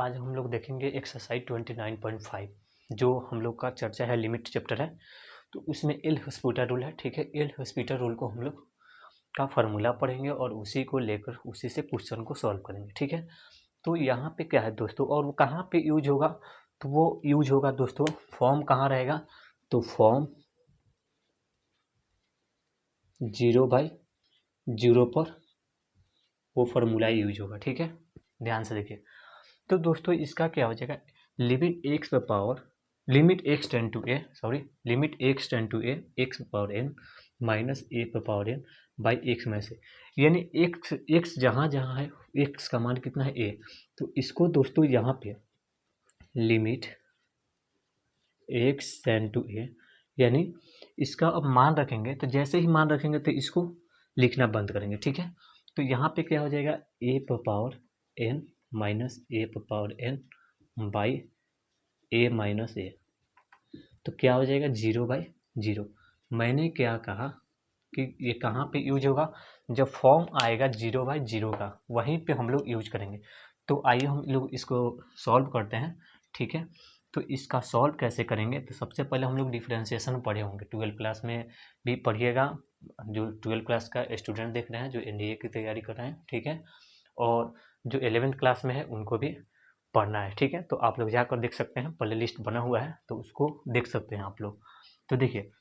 आज हम लोग देखेंगे एक्सरसाइज 29.5 जो हम लोग का चर्चा है, लिमिट चैप्टर है। तो उसमें एल हॉस्पिटल रूल है, ठीक है। एल हॉस्पिटल रूल को हम लोग का फार्मूला पढ़ेंगे और उसी को लेकर उसी से क्वेश्चन को सॉल्व करेंगे, ठीक है। तो यहाँ पे क्या है दोस्तों, और वो कहाँ पे यूज होगा, तो वो यूज होगा दोस्तों, फॉर्म कहाँ रहेगा, तो फॉर्म 0/0 पर वो फार्मूला यूज होगा, ठीक है। ध्यान से देखिए। तो दोस्तों इसका क्या हो जाएगा, limit x power limit x tend to a limit x tend to a x power n minus a power n by x में से, यानी एक्स एक्स जहाँ जहाँ है एक्स का मान कितना है ए, तो इसको दोस्तों यहाँ पे लिमिट एक्स टेन टू ए, यानी इसका अब मान रखेंगे, तो जैसे ही मान रखेंगे तो इसको लिखना बंद करेंगे, ठीक है। तो यहाँ पे क्या हो जाएगा, a power n minus a power n by a minus a, तो क्या हो जाएगा 0/0। मैंने क्या कहा कि ये कहाँ पे यूज होगा, जब फॉर्म आएगा 0/0 का, वहीं पे हम लोग यूज करेंगे। तो आइए हम लोग इसको सॉल्व करते हैं, ठीक है। तो इसका सॉल्व कैसे करेंगे, तो सबसे पहले हम लोग डिफरेंशिएशन पढ़े होंगे, 12th क्लास में भी पढ़िएगा, जो 12th क्लास का स्टूडेंट देख रहे हैं, जो एनडीए की तैयारी कर रहे हैं, ठीक है। और जो 11th क्लास में है उनको भी पढ़ना है, ठीक है। तो आप लोग जाकर देख सकते हैं, प्ले लिस्ट बना हुआ है, तो उसको देख सकते हैं आप लोग। तो देखिए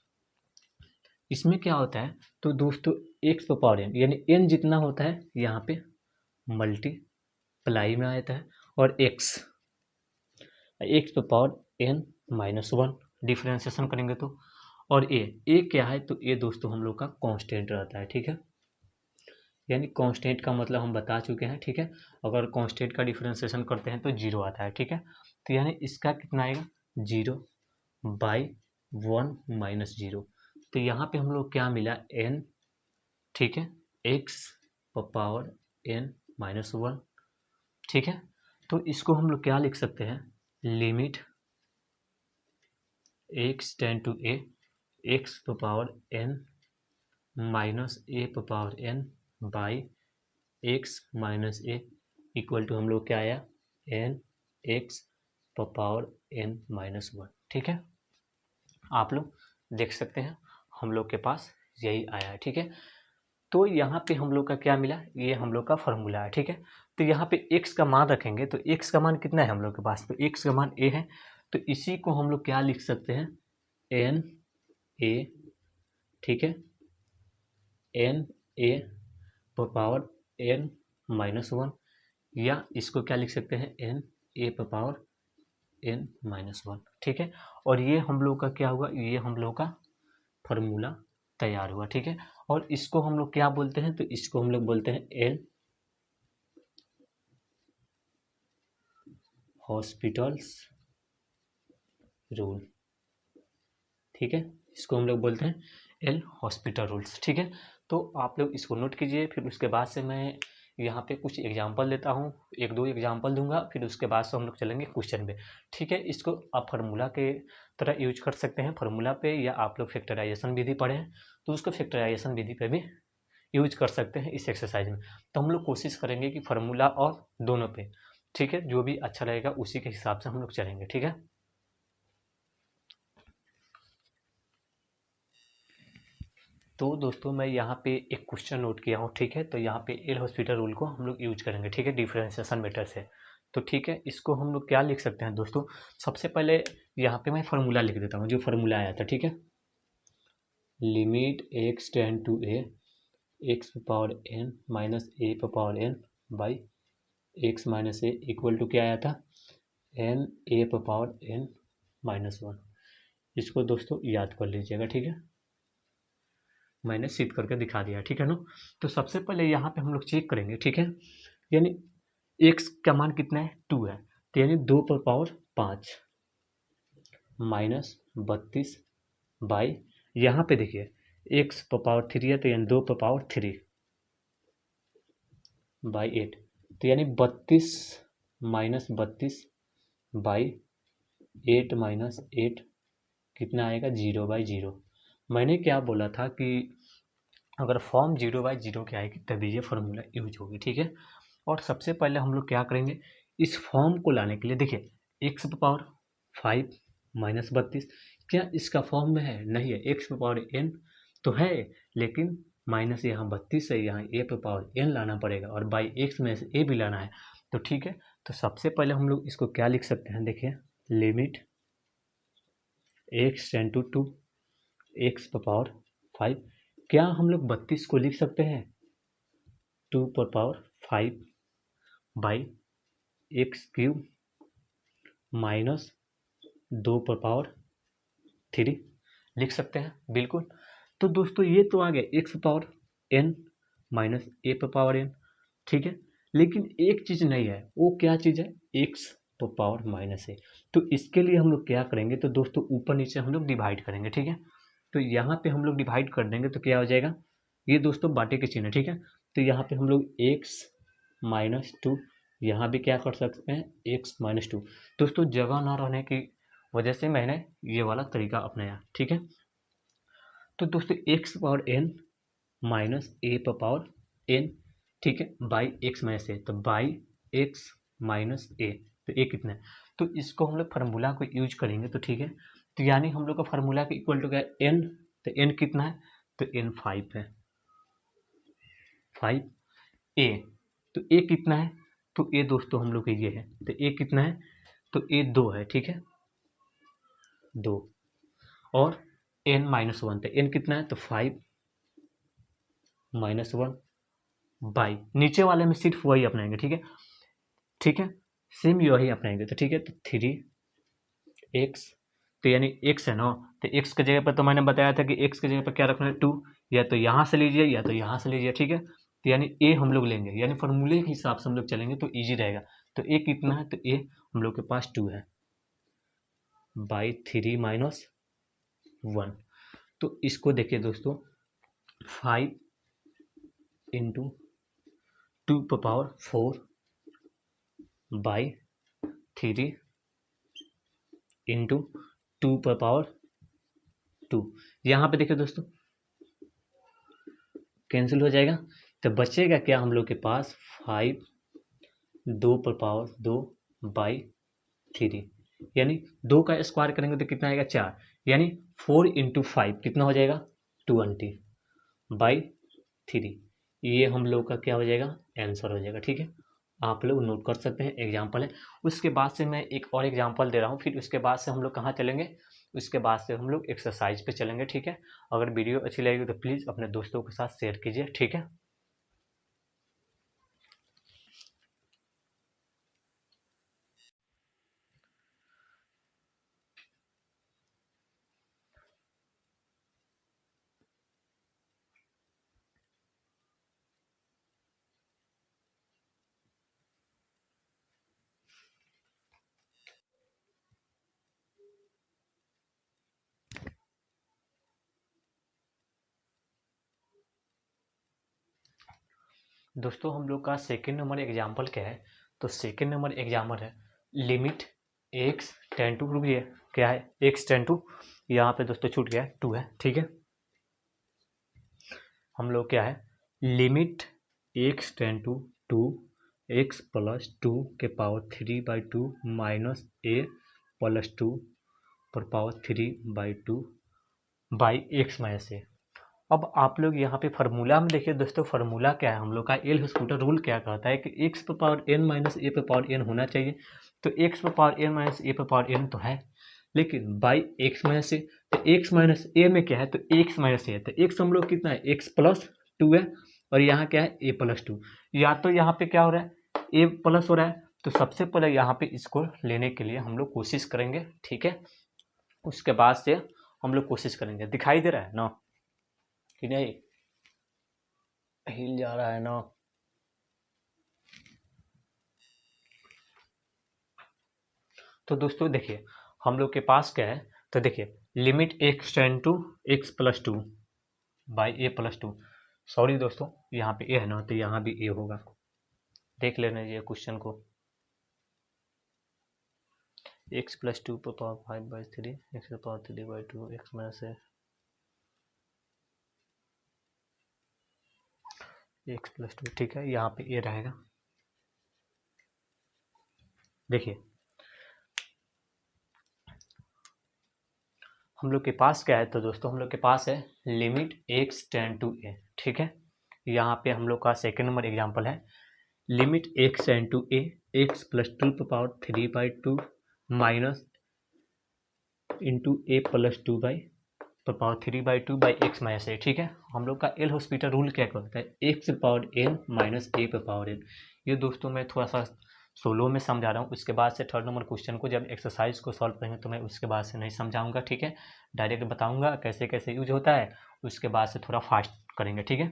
इसमें क्या होता है, तो दोस्तों एक्स पावर एन, यानी एन जितना होता है यहाँ पे मल्टीप्लाई में आता है, और x x power n minus one, differentiation करेंगे तो, और ए क्या है, तो ए दोस्तों हम लोग का कांस्टेंट रहता है, ठीक है। यानी कांस्टेंट का मतलब हम बता चुके हैं, ठीक है। अगर कांस्टेंट का डिफरेंशिएशन करते हैं तो 0 आता है, ठीक है। तो यानी इसका कितना आएगा 0/1 माइनस 0। तो यहाँ पे हम लोग क्या मिला n, ठीक है, x पावर n माइनस 1, ठीक है। तो इसको हम लोग क्या लिख सकते हैं, limit x tend to a x power n minus a power n by x minus a equal to हम लोग क्या आया n x power n minus one, ठीक है। आप लोग देख सकते हैं हम लोग के पास यही आया है, ठीक है। तो यहाँ पे हम लोग का क्या मिला, ये हम लोग का फॉर्मूला है, ठीक है। तो यहाँ पे x का मान रखेंगे, तो x का मान कितना है हम लोग के पास, तो x का मान a है, तो इसी को हम लोग क्या लिख सकते हैं एन ए, ठीक है, n a power n minus one, या इसको क्या लिख सकते हैं n a power n minus one, ठीक है। और ये हम लोग का क्या हुआ, ये हम लोग का फॉर्मूला तैयार हुआ, ठीक है। और इसको हम लोग क्या बोलते हैं, तो इसको हम लोग बोलते हैं एल हॉस्पिटल्स रूल, ठीक है। इसको हम लोग बोलते हैं एल हॉस्पिटल रूल्स, ठीक है। तो आप लोग इसको नोट कीजिए, फिर उसके बाद से मैं यहाँ पे कुछ एग्जाम्पल देता हूँ, एक दो एग्जाम्पल दूंगा, फिर उसके बाद से हम लोग चलेंगे क्वेश्चन पे, ठीक है। इसको आप फार्मूला के तरह यूज कर सकते हैं फार्मूला पे, या आप लोग फैक्टराइजेशन विधि पढ़े हैं तो उसको फैक्टराइजेशन विधि पे भी यूज कर सकते हैं इस एक्सरसाइज में। तो हम लोग कोशिश करेंगे कि फार्मूला और दोनों पे, ठीक है, जो भी अच्छा रहेगा उसी के हिसाब से हम लोग चलेंगे, ठीक है। तो दोस्तों मैं यहाँ पे एक क्वेश्चन नोट किया हूँ, ठीक है। तो यहाँ पे एल हॉस्पिटल रूल को हम लोग यूज करेंगे, ठीक है, डिफरेंशिएशन मेथड से। तो ठीक है, इसको हम लोग क्या लिख सकते हैं दोस्तों, सबसे पहले यहाँ पे मैं फार्मूला लिख देता हूँ, जो फार्मूला आया था, ठीक है। Limit x tend to a x power n minus a power n by x minus a equal to क्या आया था n a power n minus one. इसको दोस्तों याद कर लीजिएगा, ठीक है, मैंने सिद्ध करके दिखा दिया, ठीक है ना। तो सबसे पहले यहाँ पे हम लोग चेक करेंगे, ठीक है, यानी x का मान कितना है 2 है, तो यानी 2 पर पावर 5 माइनस 32 बाई, यहाँ पे देखिए x पर पावर 3 है, तो यानी 2 पर पावर 3 बाई 8, तो यानी 32 माइनस 32 बाई 8 माइनस 8 कितना आएगा 0/0। मैंने क्या बोला था कि अगर फॉर्म 0/0 की आएगी तभी ये फार्मूला यूज होगी, ठीक है। और सबसे पहले हम लोग क्या करेंगे, इस फॉर्म को लाने के लिए देखिए एक्स पावर 5 माइनस 32 क्या इसका फॉर्म में है? नहीं है। एक्स पावर एन तो है, लेकिन माइनस यहाँ 32 है, यहाँ ए पावर एन लाना पड़ेगा और बाई एक्स में से ए भी लाना है। तो ठीक है, तो सबसे पहले हम लोग इसको क्या लिख सकते हैं? देखिए limit x tend to two x power 5, क्या हम लोग 32 को लिख सकते हैं 2 power 5 by x cube minus 2 power 3 लिख सकते हैं? बिल्कुल। तो दोस्तों ये तो आ गया x power n minus a power N, ठीक है। लेकिन एक चीज़ नहीं है, वो क्या चीज़ है? X power minus a. तो इसके लिए हम लोग क्या करेंगे? तो दोस्तों ऊपर नीचे हम लोग डिवाइड करेंगे, ठीक है। तो यहाँ पे हम लोग डिवाइड कर देंगे तो क्या हो जाएगा? ये दोस्तों बाटे के चिन्ह, ठीक है। तो यहाँ पे हम लोग एक्स माइनस टू, यहाँ भी क्या कर सकते हैं? X minus two. दोस्तों जगह ना रहने की वजह से मैंने ये वाला तरीका अपनाया, ठीक है। तो दोस्तों x power n minus a power N, ठीक है, बाई एक्स माइनस ए, तो बाई एक्स माइनस ए, तो ए कितना है? तो इसको हम लोग फार्मूला को यूज करेंगे, तो ठीक है। तो यानी हम लोग का फार्मूला का इक्वल टू क्या है? एन। तो एन कितना है? तो एन 5 है, 5 ए। तो ए कितना है? तो ए दोस्तों हम लोग का ये है। तो ए कितना है? तो ए 2 है, ठीक है, 2। और एन माइनस 1, तो एन कितना है? तो 5 माइनस 1 बाई, नीचे वाले में सिर्फ वही अपनाएंगे, ठीक है, ठीक है, सेम वही अपनाएंगे। तो ठीक है, तो 3x, तो यानी x है ना, तो x की जगह पर तो मैंने बताया था कि x की जगह पर क्या रखना है? 2। या तो यहाँ से लीजिए या तो यहाँ से लीजिए, ठीक है। तो यानी a हम लोग लेंगे, यानी फॉर्मूले के हिसाब से हम लोग चलेंगे तो ईजी रहेगा। तो a कितना है? तो a हम लोग के पास 2 है बाई 3 माइनस 1। तो इसको देखिए दोस्तों, 5 into 2 power 4 by 3 into 2 power 2। यहाँ पे देखिए दोस्तों कैंसिल हो जाएगा, तो बचेगा क्या हम लोग के पास? 5 2 पावर 2 बाई 3, यानी 2 का स्क्वायर करेंगे तो कितना आएगा? 4, यानी 4 इंटू 5 कितना हो जाएगा? 20 बाई 3। ये हम लोग का क्या हो जाएगा? आंसर हो जाएगा, ठीक है। आप लोग नोट कर सकते हैं, एग्जाम्पल है। उसके बाद से मैं एक और एग्जाम्पल दे रहा हूँ, फिर उसके बाद से हम लोग कहाँ चलेंगे? उसके बाद से हम लोग एक्सरसाइज पे चलेंगे, ठीक है। अगर वीडियो अच्छी लगेगी तो प्लीज़ अपने दोस्तों के साथ शेयर कीजिए, ठीक है। दोस्तों हम लोग का सेकेंड नंबर एग्जाम्पल क्या है? तो सेकेंड नंबर एग्जाम्पल है लिमिट एक्स टेन टू, रुकिए, क्या है? एक्स टेन टू, यहाँ पे दोस्तों छूट गया है, 2 है, ठीक है। हम लोग क्या है? Limit x tend to 2 x plus 2 के power 3 by 2 minus a plus 2 पर power 3 by 2 by x minus a. अब आप लोग यहाँ पे फार्मूला में देखिए दोस्तों, फार्मूला क्या है हम लोग का? एल हॉस्पिटल रूल क्या कहता है कि एक्स पर पावर एन माइनस ए पर पावर एन होना चाहिए। तो एक्स पर पावर एन माइनस ए पर पावर एन तो है, लेकिन बाई एक्स माइनस ए, तो एक्स माइनस ए में क्या है? तो एक्स माइनस ए है, तो एक्स हम लोग कितना है? एक्स प्लस 2 है, और यहाँ क्या है? ए प्लस 2। या तो यहाँ पे क्या हो रहा है? ए प्लस हो रहा है, तो सबसे पहले यहाँ पे इसको लेने के लिए हम लोग कोशिश करेंगे, ठीक है। उसके बाद से हम लोग कोशिश करेंगे, दिखाई दे रहा है ना कि नहीं? हिल जा रहा है ना? तो दोस्तों देखिए हम लोग के पास क्या है? तो देखिए limit x tend to x plus 2 by a plus 2। Sorry दोस्तों, यहाँ पे ए है ना, तो यहाँ भी ए होगा, देख लेना ये क्वेश्चन को। एक्स प्लस 2 पर power 5 by 3 x power 3 by 2 x minus x plus 2, ठीक है, यहाँ पे ए रहेगा। देखिए हम लोग के पास क्या है, तो दोस्तों हम लोग के पास है limit x tend to a, ठीक है। यहाँ पे हम लोग का सेकेंड नंबर एग्जाम्पल है limit x tend to a x plus 2^3/2 minus into a plus 2/3/2 x -a, ठीक है। हम लोग का एल हॉस्पिटल रूल क्या कहता है, x power n minus a power n. ये दोस्तों मैं थोड़ा सा सोलो में समझा रहा हूँ, उसके बाद से थर्ड नंबर क्वेश्चन को जब एक्सरसाइज को सॉल्व करेंगे तो मैं उसके बाद से नहीं समझाऊंगा, ठीक है। डायरेक्ट बताऊंगा कैसे कैसे यूज होता है, उसके बाद से थोड़ा फास्ट करेंगे, ठीक है।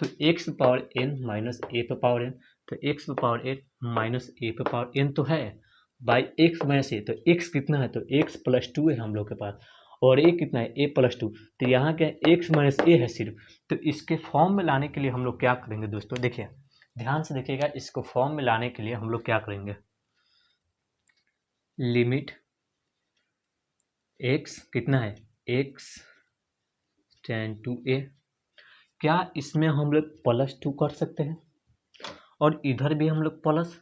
तो x power n minus a power N, तो x power n minus a power N तो है बाई एक्स माइनस ए, तो एक्स कितना है, तो एक्स प्लस 2 है हम लोग के पास, और ए कितना है, ए प्लस 2। तो यहाँ क्या है, एक्स माइनस ए है सिर्फ। तो इसके फॉर्म में लाने के लिए हम लोग क्या करेंगे दोस्तों, देखिए ध्यान से देखिएगा, इसको फॉर्म में लाने के लिए हम लोग क्या करेंगे, लिमिट एक्स कितना है, एक्स टेंड टू ए, क्या इसमें हम लोग प्लस 2 कर सकते हैं और इधर भी हम लोग प्लस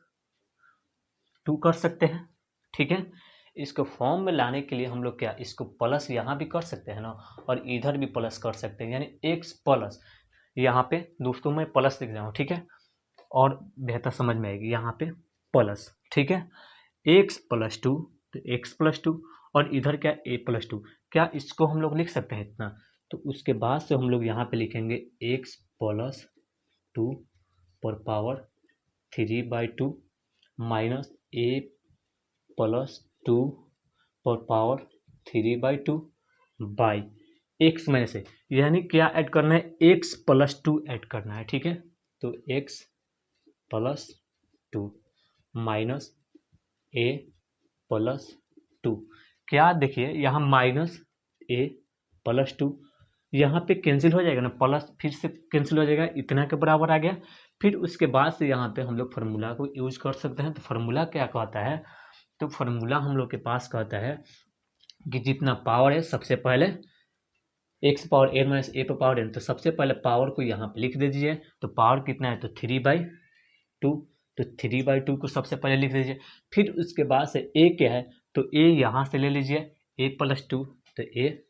2 कर सकते हैं, ठीक है। इसको फॉर्म में लाने के लिए हम लोग क्या, इसको प्लस यहाँ भी कर सकते हैं ना, और इधर भी प्लस कर सकते हैं, यानी एक्स प्लस, यहाँ पे दोस्तों मैं प्लस लिख रहा हूँ, ठीक है, और बेहतर समझ में आएगी, यहाँ पे प्लस, ठीक है। एक्स प्लस 2, तो एक्स प्लस 2, और इधर क्या ए प्लस 2, क्या इसको हम लोग लिख सकते हैं इतना, तो उसके बाद से हम लोग यहाँ पे लिखेंगे एक्स प्लस 2 पर पावर 3/2 माइनस ए प्लस 2 पर पावर 3/2 बाई एक्स माइनस ए, यानी क्या ऐड करना है, एक्स प्लस 2 ऐड करना है, ठीक है। तो x plus 2 minus a plus 2, क्या देखिए यहाँ माइनस ए प्लस 2, यहाँ पे कैंसिल हो जाएगा ना, प्लस फिर से कैंसिल हो जाएगा, इतना के बराबर आ गया। फिर उसके बाद से यहाँ पे हम लोग फार्मूला को यूज कर सकते हैं। तो फार्मूला क्या कहता है, तो फार्मूला हम लोग के पास कहता है कि जितना पावर है सबसे पहले एक्स पावर एन माइनस ए पर पावर एन, तो सबसे पहले पावर को यहाँ पे लिख दीजिए। तो पावर कितना है, तो 3/2, तो 3/2 को सबसे पहले लिख दीजिए। फिर उसके बाद से ए क्या है, तो ए यहाँ से ले लीजिए, ए प्लस 2, तो ए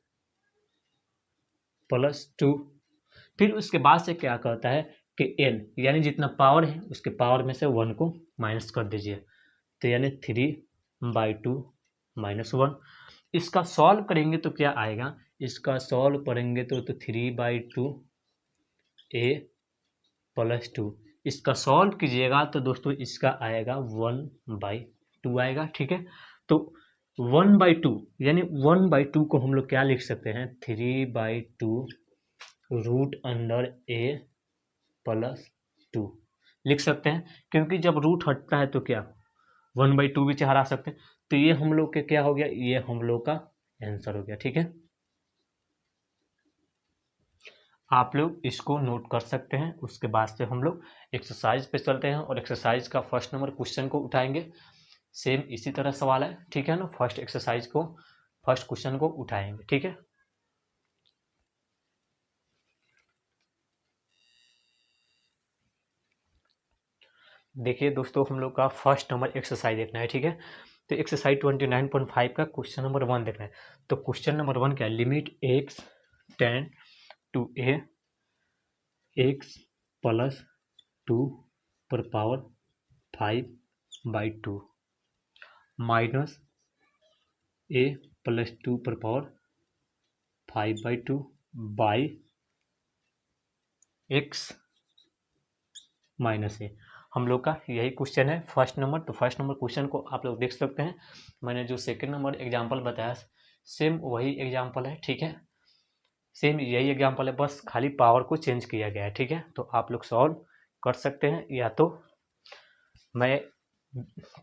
प्लस 2। फिर उसके बाद से क्या कहता है कि एन, यानी जितना पावर है उसके पावर में से 1 को माइनस कर दीजिए, तो यानी 3/2 माइनस 1। इसका सॉल्व करेंगे तो क्या आएगा, इसका सॉल्व करेंगे तो 3/2 ए प्लस 2, इसका सॉल्व कीजिएगा तो दोस्तों इसका आएगा 1/2 आएगा, ठीक है। तो 1/2 यानी 1/2 को हम लोग क्या लिख सकते हैं, 3/2 रूट अंडर ए प्लस 2 लिख सकते हैं, क्योंकि जब रूट हटता है तो क्या 1/2 भी हरा सकते हैं। तो ये हम लोग के क्या हो गया, ये हम लोग का आंसर हो गया, ठीक है। आप लोग इसको नोट कर सकते हैं। उसके बाद से हम लोग एक्सरसाइज पे चलते हैं और एक्सरसाइज का फर्स्ट नंबर क्वेश्चन को उठाएंगे। सेम इसी तरह सवाल है, ठीक है ना। फर्स्ट एक्सरसाइज को, फर्स्ट क्वेश्चन को उठाएंगे, ठीक है। देखिए दोस्तों, हम लोग का फर्स्ट नंबर एक्सरसाइज देखना है, ठीक है। तो एक्सरसाइज 29.5 का क्वेश्चन नंबर 1 देखना है। तो क्वेश्चन नंबर 1 क्या है, limit x tend to a x plus 2 पर पावर 5/2 माइनस ए प्लस 2 पर power 5/2 by x minus a. हम लोग का यही क्वेश्चन है फर्स्ट नंबर। तो फर्स्ट नंबर क्वेश्चन को आप लोग देख सकते हैं। मैंने जो सेकंड नंबर एग्जांपल बताया सेम वही एग्जांपल है, ठीक है। सेम यही एग्जांपल है, बस खाली पावर को चेंज किया गया है, ठीक है। तो आप लोग सॉल्व कर सकते हैं, या तो मैं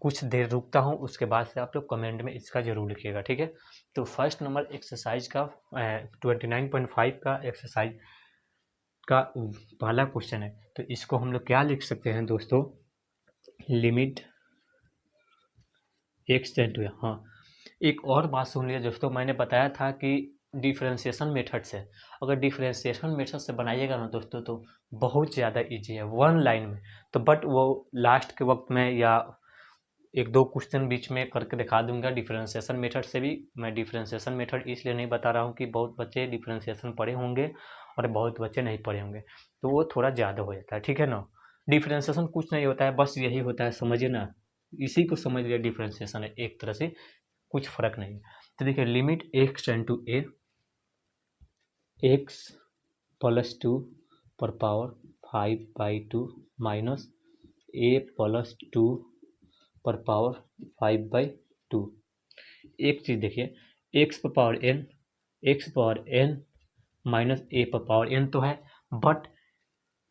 कुछ देर रुकता हूँ, उसके बाद से आप लोग कमेंट में इसका जरूर लिखिएगा, ठीक है। तो फर्स्ट नंबर एक्सरसाइज का 29.5 का एक्सरसाइज का पहला क्वेश्चन है। तो इसको हम लोग क्या लिख सकते हैं दोस्तों, लिमिट एक्स टेंड टू, हाँ एक और बात सुन लिया दोस्तों, मैंने बताया था कि डिफरेंशिएशन मेथड से, अगर डिफरेंशिएशन मेथड से बनाइएगा ना दोस्तों तो बहुत ज़्यादा इजी है वन लाइन में। तो बट वो लास्ट के वक्त में या एक दो क्वेश्चन बीच में करके दिखा दूंगा डिफरेंशिएशन मेथड से भी। मैं डिफरेंशिएशन मेथड इसलिए नहीं बता रहा हूँ कि बहुत बच्चे डिफरेंशिएशन पढ़े होंगे और बहुत बच्चे नहीं पढ़े होंगे, तो वो थोड़ा ज़्यादा हो जाता है, ठीक है ना। डिफरेंशिएशन कुछ नहीं होता है, बस यही होता है, समझिए ना, इसी को समझ लिया डिफरेंशिएशन है एक तरह से, कुछ फर्क नहीं है। तो देखिए limit x tend to a x plus 2 पर पावर 5/2 माइनस a प्लस 2 पर पावर 5/2। एक चीज़ देखिए, x पर पावर n माइनस a पर पावर n तो है, बट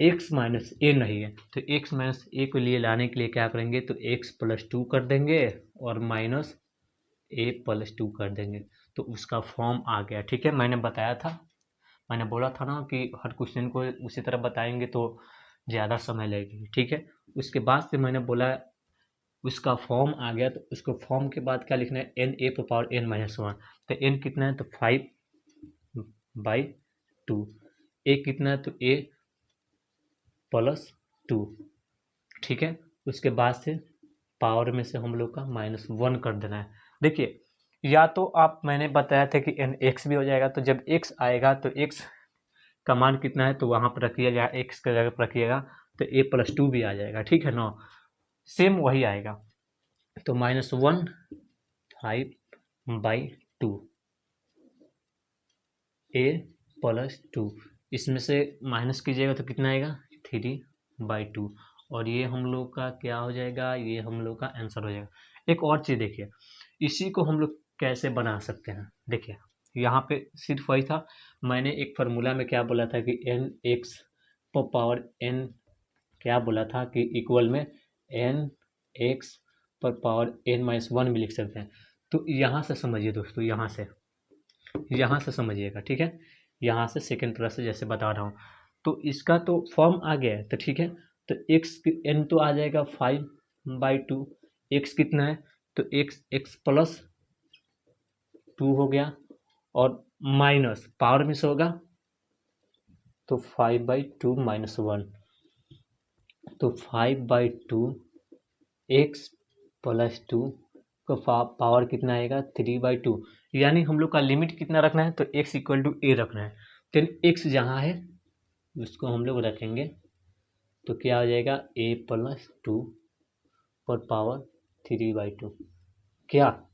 x माइनस a नहीं है, तो x माइनस a को लिए लाने के लिए क्या करेंगे, तो x प्लस 2 कर देंगे और माइनस a प्लस 2 कर देंगे, तो उसका फॉर्म आ गया, ठीक है। मैंने बताया था, मैंने बोला था ना कि हर क्वेश्चन को उसी तरह बताएंगे तो ज़्यादा समय लगेगी, ठीक है। उसके बाद से मैंने बोला उसका फॉर्म आ गया, तो उसको फॉर्म के बाद क्या लिखना है, एन ए पर पावर n माइनस 1, तो n कितना है, तो 5/2, a कितना है, तो a प्लस 2, ठीक है। उसके बाद से पावर में से हम लोग का -1 कर देना है। देखिए या तो आप, मैंने बताया था कि n x भी हो जाएगा, तो जब x आएगा तो x का मान कितना है, तो वहाँ पर रखिएगा, जहाँ x का जगह पर रखिएगा तो a प्लस 2 भी आ जाएगा, ठीक है ना, सेम वही आएगा। तो -1 5/2 a प्लस 2, इसमें से माइनस कीजिएगा तो कितना आएगा, 3/2, और ये हम लोग का क्या हो जाएगा, ये हम लोग का आंसर हो जाएगा। एक और चीज़ देखिए, इसी को हम लोग कैसे बना सकते हैं, देखिए यहाँ पे सिर्फ वही था, मैंने एक फार्मूला में क्या बोला था कि एन एक्स पर पावर n, क्या बोला था कि इक्वल में एन एक्स पर पावर n माइनस 1 भी लिख सकते हैं। तो यहाँ से समझिए दोस्तों, यहाँ से समझिएगा, ठीक है, यहाँ से सेकेंड तरह से जैसे बता रहा हूँ, तो इसका तो फॉर्म आ गया है, तो ठीक है, तो x n तो आ जाएगा 5/2, x कितना है, तो x प्लस 2 हो गया, और माइनस पावर में से होगा तो 5/2 माइनस 1, तो 5/2 x प्लस 2 का पावर कितना आएगा, 3/2, यानी हम लोग का लिमिट कितना रखना है, तो x इक्वल टू a रखना है। तो x जहाँ है उसको हम लोग रखेंगे, तो क्या हो जाएगा, a प्लस 2 पर पावर 3/2। क्या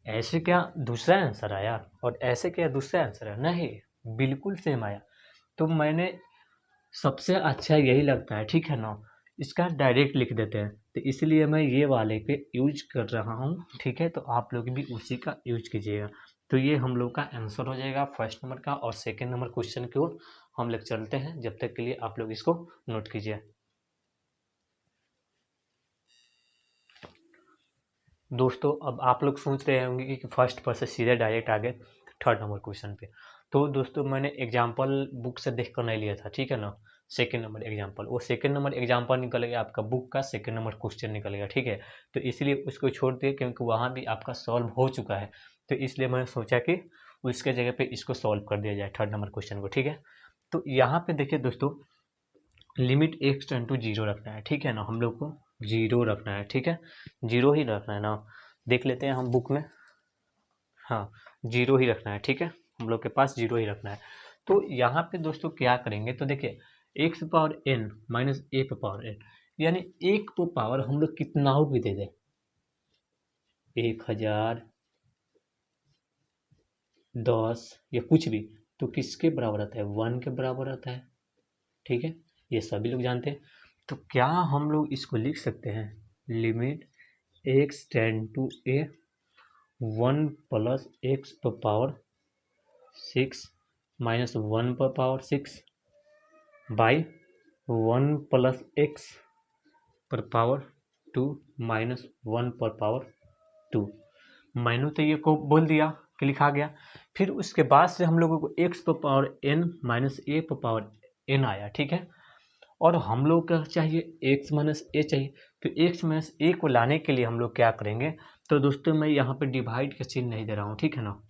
ऐसे क्या दूसरा आंसर आया और ऐसे क्या दूसरा आंसर आया, नहीं, बिल्कुल सेम आया। तो मैंने सबसे अच्छा यही लगता है, ठीक है ना, इसका डायरेक्ट लिख देते हैं, तो इसलिए मैं ये वाले पे यूज कर रहा हूँ, ठीक है, तो आप लोग भी उसी का यूज कीजिएगा। तो ये हम लोग का आंसर हो जाएगा फर्स्ट नंबर का, और सेकेंड नंबर क्वेश्चन की ओर हम लोग चलते हैं, जब तक के लिए आप लोग इसको नोट कीजिए। दोस्तों अब आप लोग सोच रहे होंगे कि फर्स्ट पर से सीधे डायरेक्ट आ गए थर्ड नंबर क्वेश्चन पे, तो दोस्तों मैंने एग्जाम्पल बुक से देख कर नहीं लिया था, ठीक है ना, सेकेंड नंबर एग्जाम्पल, वो सेकेंड नंबर एग्जाम्पल निकल गया आपका बुक का, सेकेंड नंबर क्वेश्चन निकल गया, ठीक है। तो इसलिए उसको छोड़ दिए, क्योंकि वहाँ भी आपका सॉल्व हो चुका है, तो इसलिए मैंने सोचा कि उसके जगह पे इसको सॉल्व कर दिया जाए थर्ड नंबर क्वेश्चन को, ठीक है। तो यहाँ पे देखिए दोस्तों, लिमिट x टेंड टू 0 रखना है, ठीक है ना, हम लोग को 0 रखना है, ठीक है, 0 ही रखना है ना, देख लेते हैं हम बुक में, हाँ 0 ही रखना है, ठीक है, हम लोग के पास 0 ही रखना है। तो यहाँ पे दोस्तों क्या करेंगे, तो देखिए x power n minus a पर पावर n, यानी एक पर पावर हम लोग कितना हो भी दे दें, 1000, 10 या कुछ भी, तो किसके बराबर आता है, 1 के बराबर आता है, ठीक है, ये सभी लोग जानते हैं। तो क्या हम लोग इसको लिख सकते हैं, limit x tend to a 1 plus x पर पावर 6 माइनस 1 पर पावर 6 बाई 1 प्लस x पर पावर 2 माइनस 1 पर पावर 2। मैंने तो ये को बोल दिया कि लिखा गया, फिर उसके बाद से हम लोगों को x पर पावर n माइनस a पर पावर n आया, ठीक है, और हम लोग का चाहिए x माइनस a चाहिए, तो x माइनस a को लाने के लिए हम लोग क्या करेंगे, तो दोस्तों मैं यहाँ पे डिवाइड का चिन्ह नहीं दे रहा हूँ, ठीक है ना,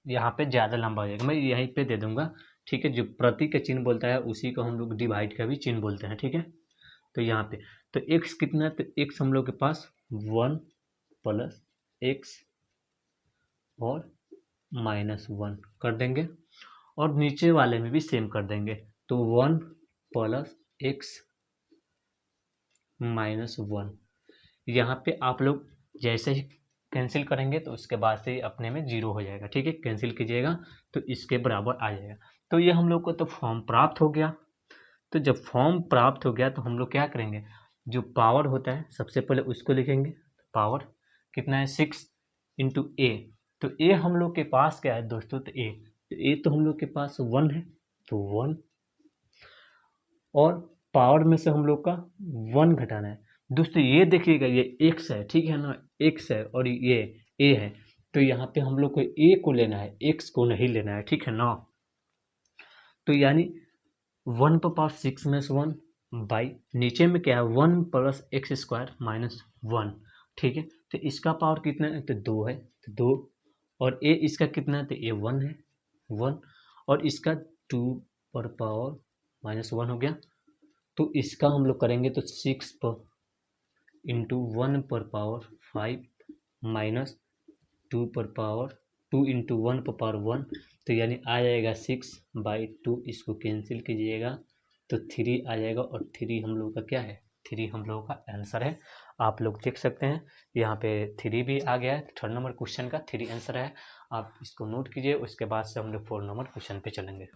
यहाँ पे ज़्यादा लंबा हो जाएगा, मैं यहीं पे दे दूंगा, ठीक है, जो प्रति का चिन्ह बोलता है उसी को हम लोग डिवाइड का भी चिन्ह बोलते हैं, ठीक है। तो यहाँ पे तो x कितना है, तो x हम लोग के पास 1 प्लस एक्स और -1 कर देंगे, और नीचे वाले में भी सेम कर देंगे। तो 1 प्लस एक्स -1, यहाँ पे आप लोग जैसे ही कैंसिल करेंगे तो उसके बाद से अपने में 0 हो जाएगा। ठीक है, कैंसिल कीजिएगा तो इसके बराबर आ जाएगा। तो ये हम लोग को तो फॉर्म प्राप्त हो गया। तो जब फॉर्म प्राप्त हो गया तो हम लोग क्या करेंगे, जो पावर होता है सबसे पहले उसको लिखेंगे। पावर कितना है, 6 इंटू ए। तो ए हम लोग के पास क्या है दोस्तों, तो ए तो हम लोग के पास 1 है, तो 1, और पावर में से हम लोग का 1 घटाना है। दोस्तों ये देखिएगा, ये x है, ठीक है ना, x है, और ये a है। तो यहाँ पे हम लोग को a को लेना है, x को नहीं लेना है, ठीक है ना। तो यानी 1 पर पावर 6 में से 1 बाई नीचे में क्या है, 1 प्लस एक्स स्क्वायर माइनस 1। ठीक है, तो इसका पावर कितना है, तो 2 है, तो 2, और a इसका कितना है, तो a 1 है, 1, और इसका 2 पर पावर -1 हो गया। तो इसका हम लोग करेंगे तो 6 पर इंटू 1 पर पावर 5 माइनस 2 पर पावर 2 इंटू 1 पर पावर 1, तो यानी आ जाएगा 6/2। इसको कैंसिल कीजिएगा तो 3 आ जाएगा, और 3 हम लोगों का क्या है, 3 हम लोगों का आंसर है। आप लोग देख सकते हैं यहाँ पे 3 भी आ गया है। 3rd नंबर क्वेश्चन का 3 आंसर है। आप इसको नोट कीजिए, उसके बाद से हम लोग 4 नंबर क्वेश्चन पे चलेंगे।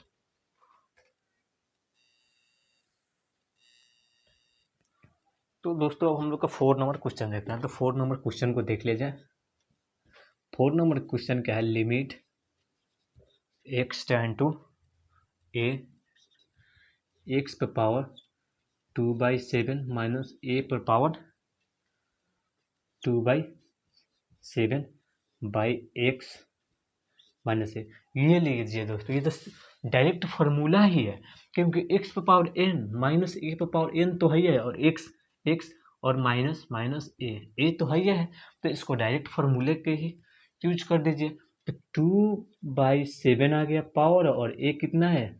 तो दोस्तों अब हम लोग का 4 नंबर क्वेश्चन देखते हैं। तो 4 नंबर क्वेश्चन को देख लीजिए। 4 नंबर क्वेश्चन क्या है, limit x tend to a x पर पावर 2/7 माइनस a पर power 2/7 by x minus a. ये लीजिए दोस्तों, ये तो डायरेक्ट फार्मूला ही है, क्योंकि x पर पावर n माइनस a पर पावर n तो है ही है, और x और माइनस माइनस a तो है ही है। तो इसको डायरेक्ट फार्मूले के ही यूज कर दीजिए। तो 2/7 आ गया पावर, और a कितना है,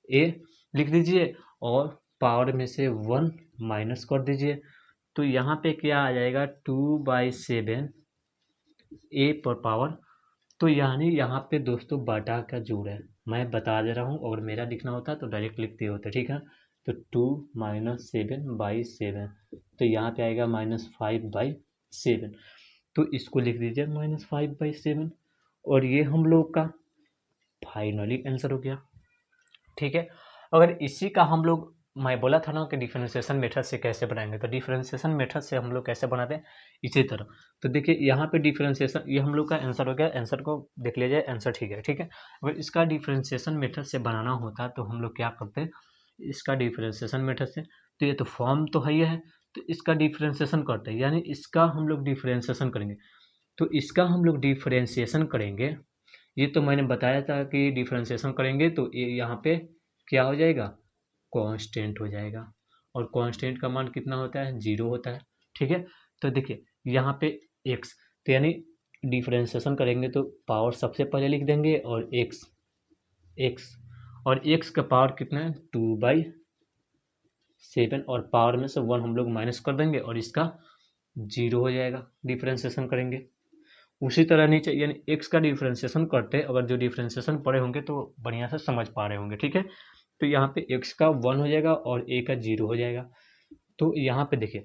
a लिख दीजिए, और पावर में से 1 माइनस कर दीजिए। तो यहाँ पे क्या आ जाएगा, 2/7 a पर पावर। तो यानी यहाँ पे दोस्तों बटा का जोड़ है, मैं बता दे रहा हूँ, और मेरा लिखना होता तो डायरेक्ट लिखते होते, ठीक है। तो 2 - 7/7, तो यहाँ पे आएगा -5/7। तो इसको लिख दीजिए -5/7, और ये हम लोग का फाइनली आंसर हो गया। ठीक है, अगर इसी का हम लोग, मैं बोला था ना कि डिफरेंशिएशन मेथड से कैसे बनाएंगे, तो डिफरेंशिएशन मेथड से हम लोग कैसे बनाते हैं, इसी तरह। तो देखिए यहाँ पे डिफरेंशिएशन, ये हम लोग का आंसर हो गया। आंसर को देख लीजिए, आंसर ठीक है, ठीक है। अगर इसका डिफरेंशिएशन मेथड से बनाना होता तो हम लोग क्या करते हैं, इसका डिफरेंशिएशन मेथड से, तो ये तो फॉर्म तो है ही है, तो इसका डिफरेंशिएशन करते हैं, यानी इसका हम लोग डिफरेंशिएशन करेंगे। तो इसका हम लोग डिफरेंशिएशन करेंगे, ये तो मैंने बताया था कि डिफरेंशिएशन करेंगे तो ये यहाँ पे क्या हो जाएगा, कांस्टेंट हो जाएगा, और कांस्टेंट का मान कितना होता है, 0 होता है। ठीक है, तो देखिए यहाँ पे x, तो यानी डिफरेंशिएशन करेंगे तो पावर सबसे पहले लिख देंगे, और x और x का पावर कितना है, 2/7, और पावर में से 1 हम लोग माइनस कर देंगे, और इसका 0 हो जाएगा डिफरेंशिएशन करेंगे। उसी तरह नीचे, यानी x का डिफरेंशिएशन करते, अगर जो डिफरेंशिएशन पढ़े होंगे तो बढ़िया से समझ पा रहे होंगे, ठीक है। तो यहाँ पे x का 1 हो जाएगा, और a का 0 हो जाएगा। तो यहाँ पे देखिए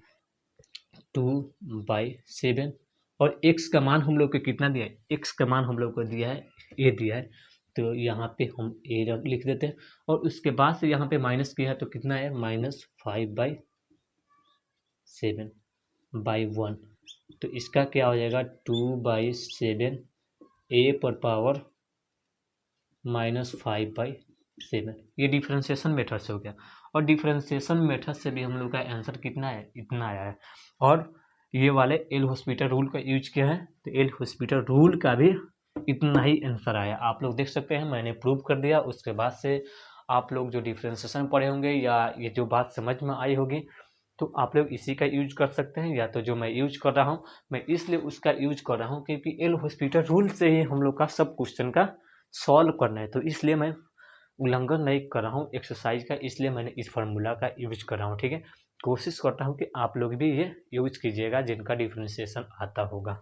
2/7, और x का मान हम लोग को कितना दिया है, x का मान हम लोग को दिया है, a दिया है। तो यहाँ पे हम a लिख देते हैं, और उसके बाद से यहाँ पे माइनस किया है, तो कितना है, -5/7/1। तो इसका क्या हो जाएगा, 2/7 a पर पावर -5/7। ये डिफरेंशिएशन मेथड से हो गया, और डिफरेंशिएशन मेथड से भी हम लोग का आंसर कितना है, इतना आया है। और ये वाले एल हॉस्पिटल रूल का यूज किया है, तो एल हॉस्पिटल रूल का भी इतना ही आंसर आया। आप लोग देख सकते हैं, मैंने प्रूव कर दिया। उसके बाद से आप लोग जो डिफरेंशिएशन पढ़े होंगे, या ये जो बात समझ में आई होगी, तो आप लोग इसी का यूज कर सकते हैं। या तो जो मैं यूज कर रहा हूँ, मैं इसलिए उसका यूज कर रहा हूँ क्योंकि एल हॉस्पिटल रूल से ही हम लोग का सब क्वेश्चन का सॉल्व करना है, तो इसलिए मैं उल्लंघन नहीं कर रहा हूँ एक्सरसाइज का, इसलिए मैंने इस फार्मूला का यूज कर रहा हूँ, ठीक है। कोशिश करता हूँ कि आप लोग भी ये यूज कीजिएगा जिनका डिफरेंशिएशन आता होगा।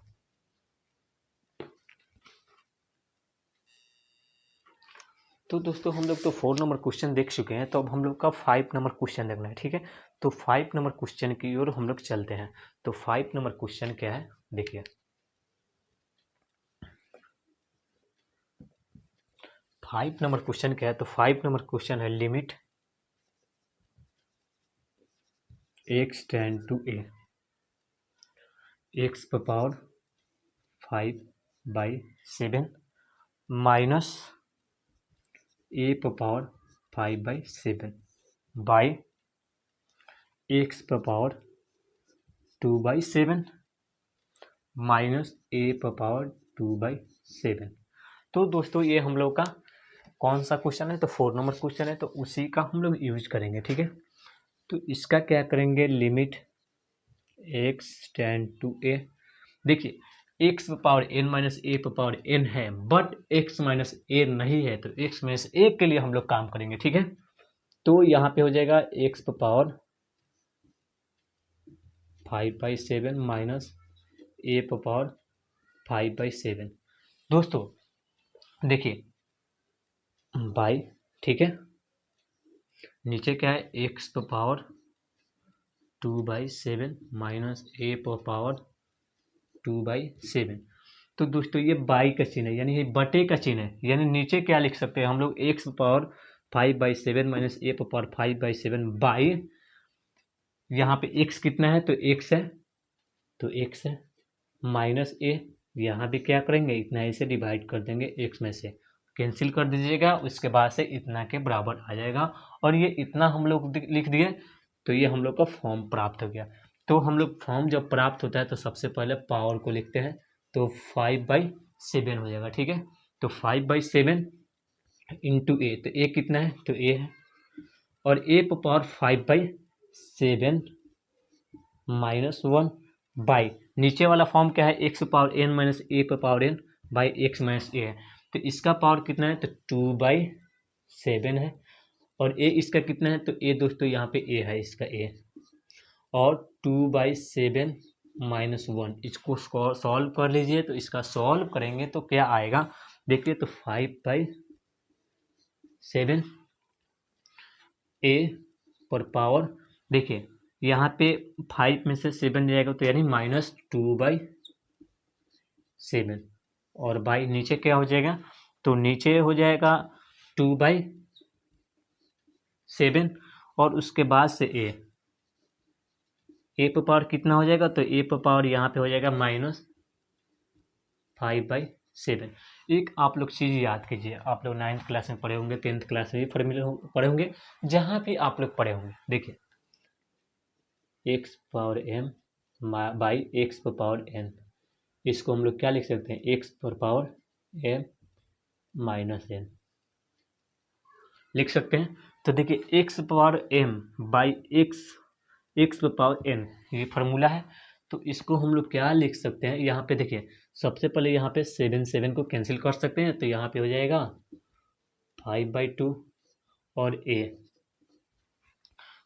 तो दोस्तों हम लोग तो 4 नंबर क्वेश्चन देख चुके हैं, तो अब हम लोग का 5 नंबर क्वेश्चन देखना है, ठीक है। तो 5 नंबर क्वेश्चन की ओर हम लोग चलते हैं। तो 5 नंबर क्वेश्चन क्या है देखिए, 5 नंबर क्वेश्चन क्या है। तो 5 नंबर क्वेश्चन है limit x tend to a x power 5/7 minus a power 5/7 by x power 2/7 minus a power 2/7। तो दोस्तों ये हम लोग का कौन सा क्वेश्चन है, तो 4 नंबर क्वेश्चन है, तो उसी का हम लोग यूज करेंगे, ठीक है। तो इसका क्या करेंगे, limit x tend to a, देखिए x power n minus a power n है, बट x माइनस a नहीं है, तो x माइनस a के लिए हम लोग काम करेंगे, ठीक है। तो यहाँ पे हो जाएगा x power 5/7 minus a power 5/7। दोस्तों देखिए बाई, ठीक है, नीचे क्या है x power 2/7 minus a power 2/7। तो दोस्तों ये बाई का चिन्ह है, यानी ये बटे का चिन्ह है, यानी नीचे क्या लिख सकते हैं हम लोग, x power 5/7 minus a power 5/7 by, यहाँ पे x कितना है, तो x है, तो x है माइनस a, यहाँ भी क्या करेंगे, इतना ऐसे डिवाइड कर देंगे x में से, कैंसिल कर दीजिएगा, उसके बाद से इतना के बराबर आ जाएगा। और ये इतना हम लोग लिख दिए, तो ये हम लोग का फॉर्म प्राप्त हो गया। तो हम लोग फॉर्म जब प्राप्त होता है तो सबसे पहले पावर को लिखते हैं, तो 5/7 हो जाएगा, ठीक है। तो 5/7 इंटू ए, तो ए कितना है, तो ए है, और ए पावर 5/7 माइनस 1 बाई, नीचे वाला फॉर्म क्या है, x power n minus a power n by x minus a है, तो इसका पावर कितना है, तो 2/7 है, और ए इसका कितना है, तो ए दोस्तों यहाँ पे ए है, इसका ए, और 2/7 माइनस 1, इसको सॉल्व कर लीजिए। तो इसका सॉल्व करेंगे तो क्या आएगा, देखिए, तो 5/7 ए पर पावर, देखिए यहाँ पे 5 में से 7 जाएगा, तो यानी माइनस 2/7, और बाई नीचे क्या हो जाएगा, तो नीचे हो जाएगा 2/7, और उसके बाद से ए पर पावर कितना हो जाएगा, तो ए पर पावर यहाँ पे हो जाएगा माइनस 5/7। एक आप लोग चीज़ याद कीजिए, आप लोग 9th क्लास में पढ़े होंगे, 10th क्लास में भी पढ़े होंगे, जहाँ भी आप लोग पढ़े होंगे, देखिए x power m by x पर पावर एन, इसको हम लोग क्या लिख सकते हैं, एक्स पर पावर एम माइनस एन लिख सकते हैं। तो देखिए x power m by x पर पावर एन, ये फार्मूला है। तो इसको हम लोग क्या लिख सकते हैं, यहाँ पे देखिए सबसे पहले यहाँ पे 7 को कैंसिल कर सकते हैं, तो यहाँ पे हो जाएगा 5/2 और ए,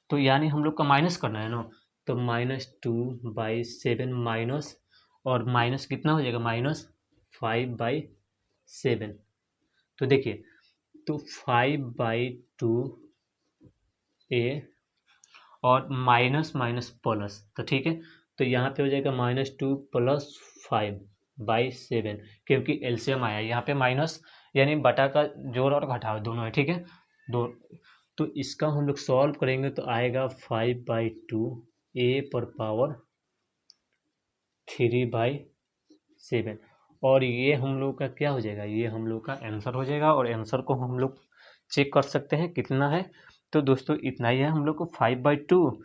तो यानी हम लोग का माइनस करना है ना, तो -2/7 माइनस, और माइनस कितना हो जाएगा, -5/7। तो देखिए, तो 5/2 ए और माइनस माइनस प्लस, तो ठीक है, तो यहाँ पे हो जाएगा -2 + 5/7, क्योंकि एलसीएम आया यहाँ पे माइनस, यानी बटा का जोड़ और घटाव दोनों है, ठीक है, दो। तो इसका हम लोग सॉल्व करेंगे तो आएगा 5/2 ए पर पावर 3/7, और ये हम लोग का क्या हो जाएगा, ये हम लोग का आंसर हो जाएगा, और आंसर को हम लोग चेक कर सकते हैं कितना है। तो दोस्तों इतना ही है हम लोग को, 5/2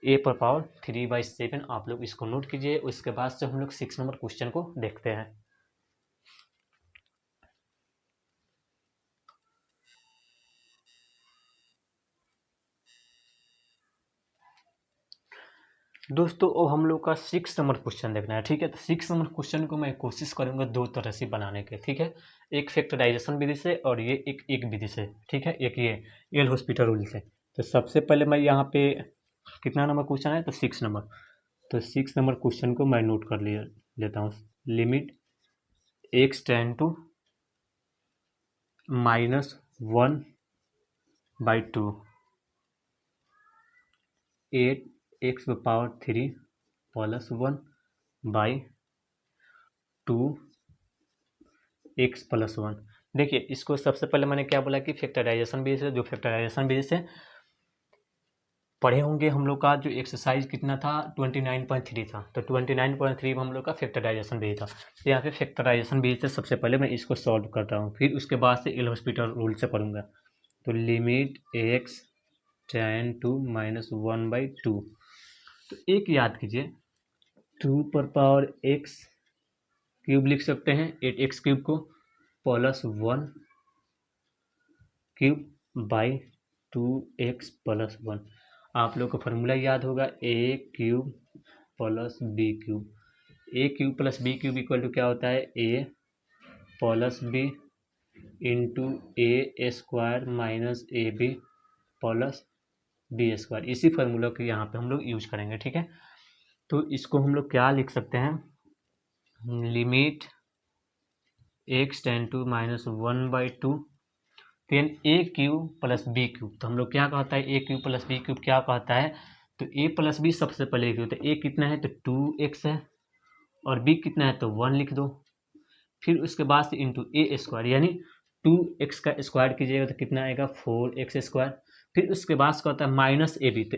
ए पर पावर 3/7, आप लोग इसको नोट कीजिए। उसके बाद से हम लोग 6 नंबर क्वेश्चन को देखते हैं। दोस्तों अब हम लोग का 6 नंबर क्वेश्चन देखना है, ठीक है। तो 6 नंबर क्वेश्चन को मैं कोशिश करूंगा दो तरह से बनाने के, ठीक है, एक फैक्टराइजेशन विधि से, और ये एक विधि से, ठीक है, एक ये एल हॉस्पिटल रूल से। तो सबसे पहले मैं यहाँ पे कितना नंबर क्वेश्चन है, तो 6 नंबर। तो 6 नंबर क्वेश्चन को मैं नोट कर लेता हूँ। Limit x tend to -1/2 8x⁻³ + 1/2x+1। देखिए इसको सबसे पहले मैंने क्या बोला कि फैक्टराइजेशन बेस है। जो फैक्टराइजेशन बेस है पढ़े होंगे हम लोग का, जो एक्सरसाइज कितना था 29.3 था, तो 29.3 में हम लोग का फैक्टराइजेशन बेस था। तो यहाँ पे फैक्टराइजेशन बेस से सबसे पहले मैं इसको सॉल्व करता हूँ, फिर उसके बाद से एल हॉस्पिटल रूल से पढ़ूंगा। तो लिमिट x टेन टू -1/2। तो एक याद कीजिए, 2⁻x³ लिख सकते हैं 8x³ को, +1³/2x+1। आप लोग को फार्मूला याद होगा, a³ + b³। a³ + b³ equal to क्या होता है, a + b into a² - ab + b²। इसी फार्मूला को यहाँ पे हम लोग यूज करेंगे, ठीक है। तो इसको हम लोग क्या लिख सकते हैं, limit x tend to -1/2 then a³ + b³। तो हम लोग क्या कहता है, a³ + b³ क्या कहता है, तो a + b सबसे पहले लिख दो। तो a कितना है, तो 2x है, और b कितना है, तो 1 लिख दो। फिर उसके बाद से इंटू a², यानी 2x का स्क्वायर कीजिएगा तो कितना आएगा, 4x²। फिर उसके बाद से कहता है -ab, तो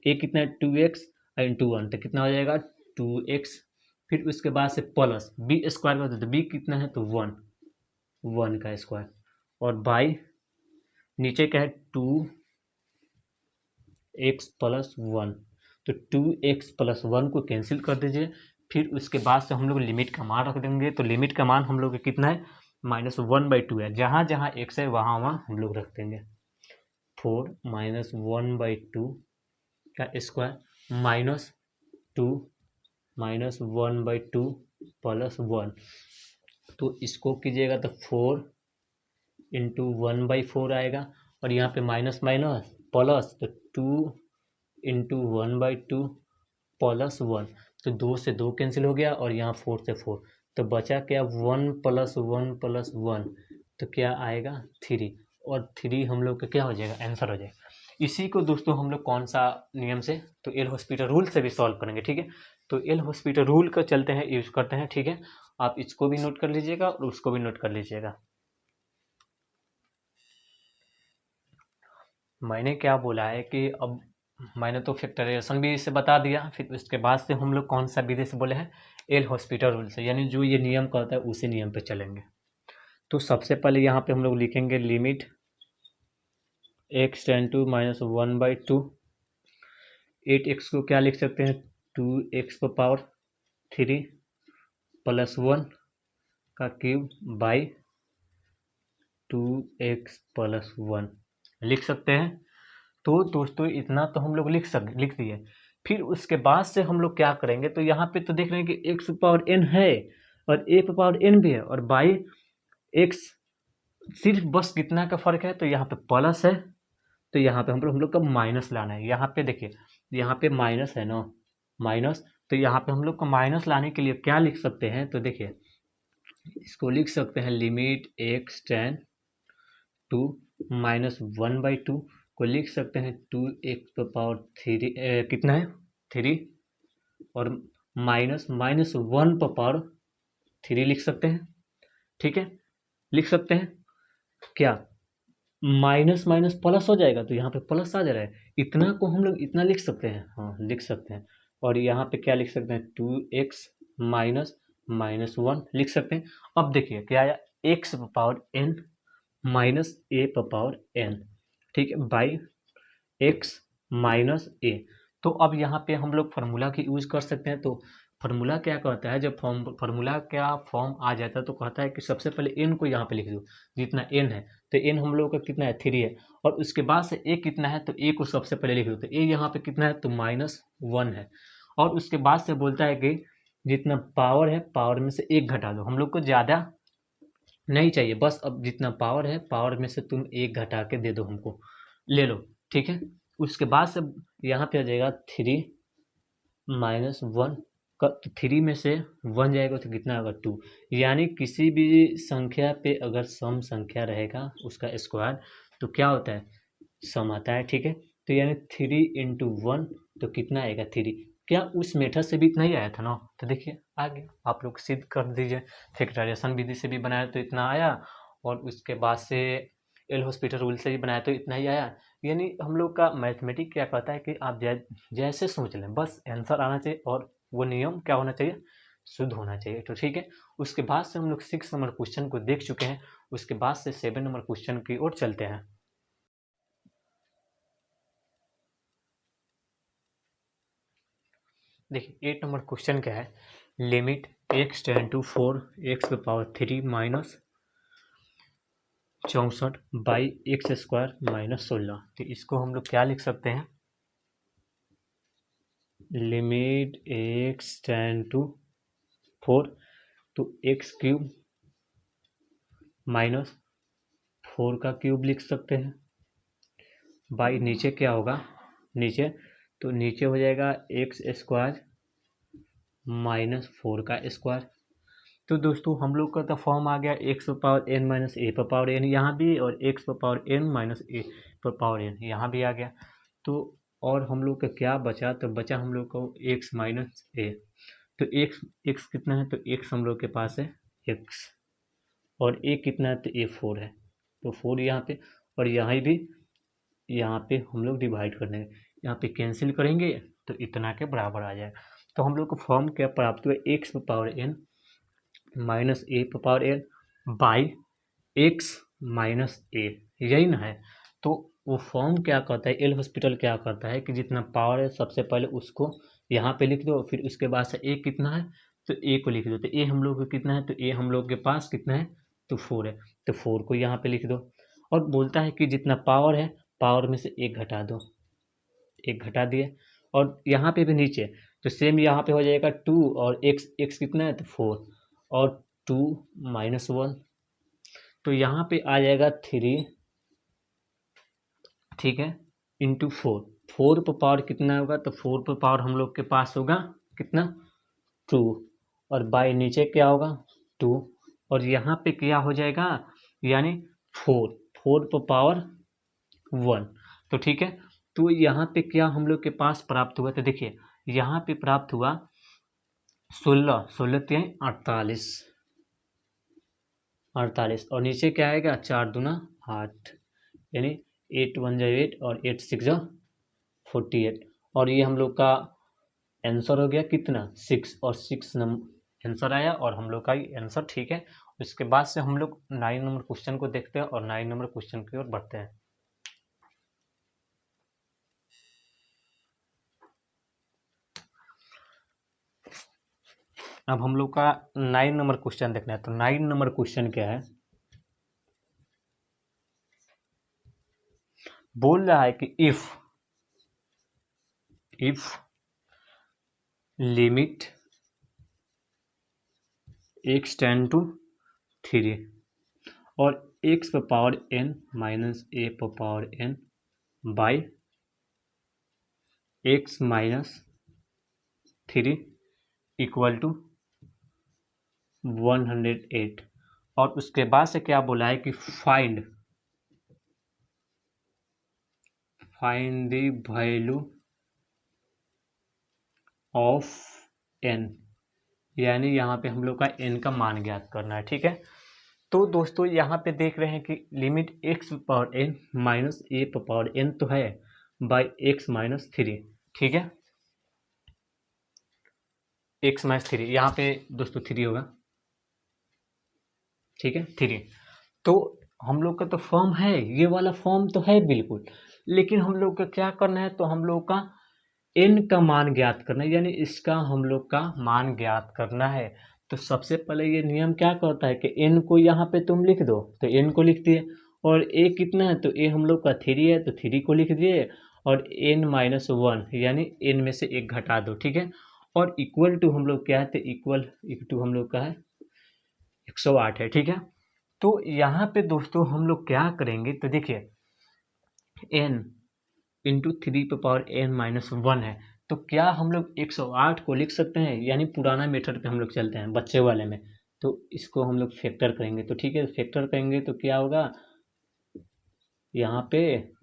a कितना है, 2x इंटू 1, तो कितना हो जाएगा 2x। फिर उसके बाद से प्लस b² करते तो b कितना है, तो 1 का स्क्वायर, और बाई नीचे क्या है 2x+1। तो 2x+1 को कैंसिल कर दीजिए। फिर उसके बाद से हम लोग लिमिट का मान रख देंगे। तो लिमिट का मान हम लोग कितना है, -1/2 है। जहाँ जहाँ x है वहाँ वहाँ हम लोग रख देंगे। 4 -1/2 का स्क्वायर -2 -1/2 + 1। तो इसको कीजिएगा तो 4 इंटू 1/4 आएगा, और यहाँ पे माइनस माइनस प्लस, तो 2 इंटू 1/2 + 1। तो 2 से 2 कैंसिल हो गया, और यहाँ 4 से 4, तो बचा क्या 1 + 1 + 1, तो क्या आएगा 3, और 3 हम लोग का क्या हो जाएगा, आंसर हो जाएगा। इसी को दोस्तों हम लोग कौन सा नियम से, तो एल हॉस्पिटल रूल से भी सॉल्व करेंगे, ठीक है। तो एल हॉस्पिटल रूल का चलते हैं, यूज करते हैं, ठीक है। आप इसको भी नोट कर लीजिएगा और उसको भी नोट कर लीजिएगा। मैंने क्या बोला है कि अब मैंने तो फैक्टराइजेशन भी इसे बता दिया, फिर उसके बाद से हम लोग कौन सा विधि से बोले हैं, एल हॉस्पिटल रूल से, यानी जो ये नियम कहता है उसी नियम पे चलेंगे। तो सबसे पहले यहाँ पे हम लोग लिखेंगे limit x tend to -1/2। 8x को क्या लिख सकते हैं, 2x⁻³ + 1 का क्यूब बाई 2x + 1 लिख सकते हैं। तो दोस्तों इतना तो हम लोग लिख दिए। फिर उसके बाद से हम लोग क्या करेंगे, तो यहाँ पे तो देख रहे हैं कि x⁻n है और a⁻n भी है, और बाई x सिर्फ बस कितना का फर्क है, तो यहाँ पे प्लस है, तो यहाँ पे हम लोग का माइनस लाना है। यहाँ पे देखिए, यहाँ पे माइनस है ना, माइनस, तो यहाँ पे हम लोग को माइनस लाने के लिए क्या लिख सकते हैं, तो देखिए इसको लिख सकते हैं लिमिट x टेन टू -1/2 को लिख सकते हैं 2x⁻³ कितना है 3, और -1/3 लिख सकते हैं, ठीक है। लिख सकते हैं क्या, माइनस माइनस प्लस हो जाएगा, तो यहाँ पे प्लस आ जा रहा है, इतना को हम लोग इतना लिख सकते हैं, हाँ लिख सकते हैं। और यहाँ पे क्या लिख सकते हैं, 2x -1 लिख सकते हैं। अब देखिए क्या आया, x⁻n -a⁻n, ठीक है, बाई x - a। तो अब यहाँ पे हम लोग फार्मूला की यूज कर सकते हैं। तो फार्मूला क्या कहता है, जब फार्मूला क्या फॉर्म आ जाता है तो कहता है कि सबसे पहले n को यहाँ पे लिख दो, जितना n है, तो n हम लोग का कितना है 3 है, और उसके बाद से a कितना है, तो a को सबसे पहले लिख दो, तो a यहाँ पे कितना है, तो -1 है, और उसके बाद से बोलता है कि जितना पावर है पावर में से 1 घटा दो। हम लोग को ज़्यादा नहीं चाहिए, बस अब जितना पावर है पावर में से तुम 1 घटा के दे दो हमको, ले लो, ठीक है। उसके बाद से यहाँ पे आ जाएगा 3 माइनस 1 का, तो 3 में से 1 जाएगा तो कितना होगा 2। यानी किसी भी संख्या पे अगर सम संख्या रहेगा उसका स्क्वायर तो क्या होता है, सम आता है, ठीक है। तो यानी 3 × 1 तो कितना आएगा 3। क्या उस मेथड से भी इतना ही आया था ना, तो देखिए आगे आप लोग सिद्ध कर दीजिए। फैक्टराइजेशन विधि से भी बनाया तो इतना आया, और उसके बाद से एल हॉस्पिटल रूल से भी बनाया तो इतना ही आया। यानी हम लोग का मैथमेटिक क्या कहता है कि आप जैसे सोच लें बस आंसर आना चाहिए, और वो नियम क्या होना चाहिए, शुद्ध होना चाहिए। तो ठीक है, उसके बाद से हम लोग 6 नंबर क्वेश्चन को देख चुके हैं। उसके बाद से 7 नंबर क्वेश्चन की ओर चलते हैं। देखिए 8 नंबर क्वेश्चन क्या है, limit x tend to 4 x⁻³ minus 64 by x² minus 16। तो इसको हम लोग क्या लिख सकते हैं, लिमिट x टेन टू 4 तो x³ माइनस 4 का क्यूब लिख सकते हैं, बाई नीचे क्या होगा, नीचे तो नीचे हो जाएगा x² माइनस 4 का स्क्वायर। तो दोस्तों हम लोग का तो फॉर्म आ गया x⁻n माइनस a⁻n यहाँ भी, और x⁻n माइनस a⁻n यहाँ भी आ गया। तो और हम लोग का क्या बचा, तो बचा हम लोग को x माइनस a। तो x कितना है, तो x हम लोग के पास है x, और a कितना है, तो a 4 है, तो 4 यहाँ पे, और यहाँ पे हम लोग डिवाइड कर देंगे, यहाँ पे कैंसिल करेंगे तो इतना के बराबर आ जाएगा। तो हम लोग को फॉर्म क्या प्राप्त हुआ, x⁻n minus a⁻n by x minus a, यही ना है। तो वो फॉर्म क्या कहता है, एल हॉस्पिटल क्या करता है कि जितना पावर है सबसे पहले उसको यहाँ पे लिख दो, फिर उसके बाद से a कितना है तो a को लिख दो। तो a हम लोग को कितना है, तो a हम लोग के पास कितना है, तो 4 है, तो 4 को यहाँ पे लिख दो। और बोलता है कि जितना पावर है पावर में से 1 घटा दो, 1 घटा दिए। और यहाँ पे भी नीचे तो सेम यहाँ पे हो जाएगा 2, और x कितना है, तो 4, और 2 माइनस 1, तो यहाँ पे आ जाएगा 3, ठीक है, इंटू 4। 4 पर पावर कितना होगा, तो 4 पर पावर हम लोग के पास होगा कितना, 2, और बाई नीचे क्या होगा 2, और यहाँ पे क्या हो जाएगा, यानी 4 पर पावर 1। तो ठीक है, तो यहाँ पे क्या हम लोग के पास प्राप्त हुआ, तो देखिए यहाँ पे प्राप्त हुआ 16, 16 3 48, 48, और नीचे क्या आएगा 4 दूना 8, यानी 8 1 जा 8 और 8 6 जा 48, और ये हम लोग का आंसर हो गया कितना 6, और 6 नंबर आंसर आया, और हम लोग का ये आंसर ठीक है। उसके बाद से हम लोग 9 नंबर क्वेश्चन को देखते हैं, और 9 नंबर क्वेश्चन की ओर बढ़ते हैं। अब हम लोग का 9 नंबर क्वेश्चन देखना है। तो 9 नंबर क्वेश्चन क्या है, बोल रहा है कि if limit x tend to 3 और x⁻n minus a⁻n by x minus 3 equal to 108, और उसके बाद से क्या बोला है कि find the value of n, यानी यहाँ पे हम लोग का n का मान ज्ञात करना है, ठीक है। तो दोस्तों यहाँ पे देख रहे हैं कि लिमिट x⁻n माइनस a⁻n तो है बाई x माइनस 3, ठीक है, x माइनस 3 यहाँ पे दोस्तों 3 होगा, ठीक है 3। तो हम लोग का तो फॉर्म है, ये वाला फॉर्म तो है बिल्कुल, लेकिन हम लोग का क्या करना है, तो हम लोग का n का मान ज्ञात करना है, यानी इसका हम लोग का मान ज्ञात करना है। तो सबसे पहले ये नियम क्या कहता है कि n को यहाँ पे तुम लिख दो, तो n को लिख दिए, और a कितना है, तो a हम लोग का 3 है, तो 3 को लिख दिए, और n माइनस 1 यानी n में से 1 घटा दो, ठीक है। और इक्वल टू हम लोग क्या है, तो इक्वल टू हम लोग का है 108 है, ठीक है। तो यहाँ पे दोस्तों हम लोग क्या करेंगे, तो देखिए n इंटू 3n-1 है। तो क्या हम लोग 108 को लिख सकते हैं? यानी पुराना मेथड पे हम लोग चलते हैं बच्चे वाले में, तो इसको हम लोग फैक्टर करेंगे। तो ठीक है, फैक्टर करेंगे तो क्या होगा यहाँ पे,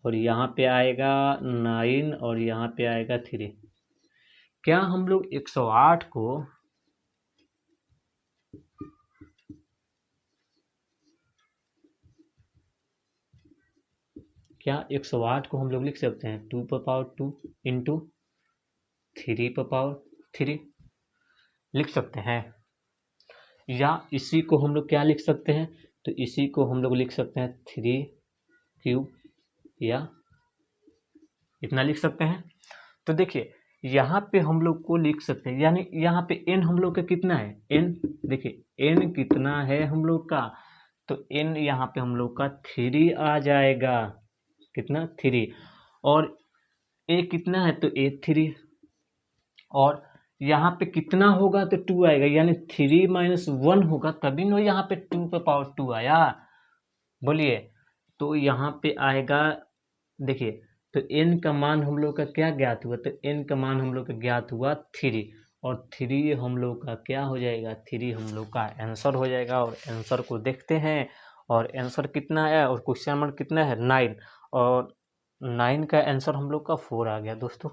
और यहाँ पे आएगा 9 और यहाँ पे आएगा 3। क्या हम लोग 108 को हम लोग लिख सकते हैं 2 इंटू 3 लिख सकते हैं? या इसी को हम लोग क्या लिख सकते हैं? तो इसी को हम लोग लिख सकते हैं 3 क्यूब, या इतना लिख सकते हैं। तो देखिए यहाँ पे हम लोग को लिख सकते हैं, यानी यहाँ पे n हम लोग का कितना है, n देखिए n कितना है हम लोग का, तो n यहाँ पे हम लोग का 3 आ जाएगा। कितना? 3। और a कितना है, तो a 3, और यहाँ पे कितना होगा, तो 2 आएगा, यानी 3 - 1 होगा, तभी ना यहाँ पे 2 आया। बोलिए, तो यहाँ पे आएगा, देखिए तो n का मान हम लोग का क्या ज्ञात हुआ, तो n का मान हम लोग का ज्ञात हुआ 3, और 3 हम लोग का क्या हो जाएगा, 3 हम लोग का आंसर हो जाएगा। और आंसर को देखते हैं, और आंसर कितना है, और क्वेश्चन नंबर कितना है 9, और 9 का आंसर हम लोग का 4 आ गया दोस्तों,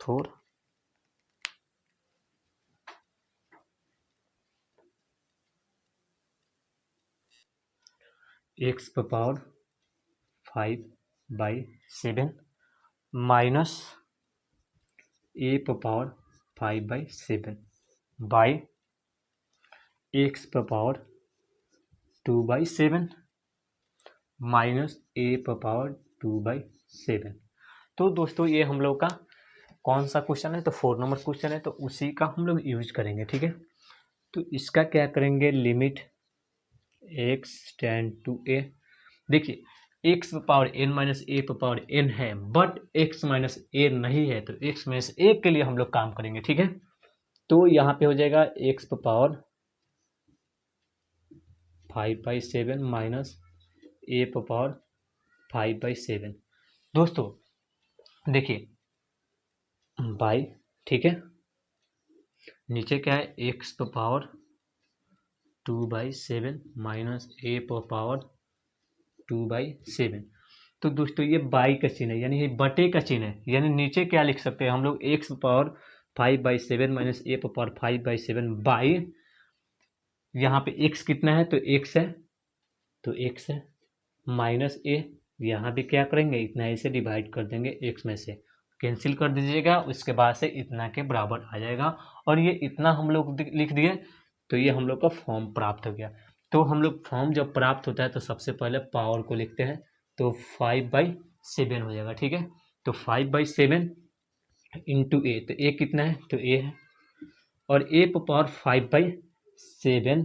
4। x power 5/7 minus a power 5/7 by x power 2/7 minus a power 2/7। तो दोस्तों ये हम लोग का कौन सा क्वेश्चन है, तो 4 नंबर क्वेश्चन है, तो उसी का हम लोग यूज करेंगे। ठीक है, तो इसका क्या करेंगे, limit x tend to a। देखिए x power n minus a power n है, बट x माइनस ए नहीं है, तो x माइनस ए के लिए हम लोग काम करेंगे। ठीक है, तो यहाँ पे हो जाएगा x power 5/7 minus a power 5/7। दोस्तों देखिए बाई, ठीक है, नीचे क्या है, x power 2/7 minus a power 2/7। तो दोस्तों ये बाई का चिन्ह है, यानी ये बटे का चिन्ह है, यानी नीचे क्या लिख सकते हैं हम लोग, x power 5/7 minus a power 5/7 by, यहाँ पे x कितना है, तो x है, तो x है, माइनस a, यहाँ भी क्या करेंगे, इतना ऐसे डिवाइड कर देंगे, x में से कैंसिल कर दीजिएगा, उसके बाद से इतना के बराबर आ जाएगा। और ये इतना हम लोग लिख दिए, तो ये हम लोग का फॉर्म प्राप्त हो गया। तो हम लोग फॉर्म जब प्राप्त होता है तो सबसे पहले पावर को लिखते हैं, तो 5/7 हो जाएगा। ठीक है, तो 5/7 इंटू ए, तो ए कितना है, तो ए है, और ए पावर 5/7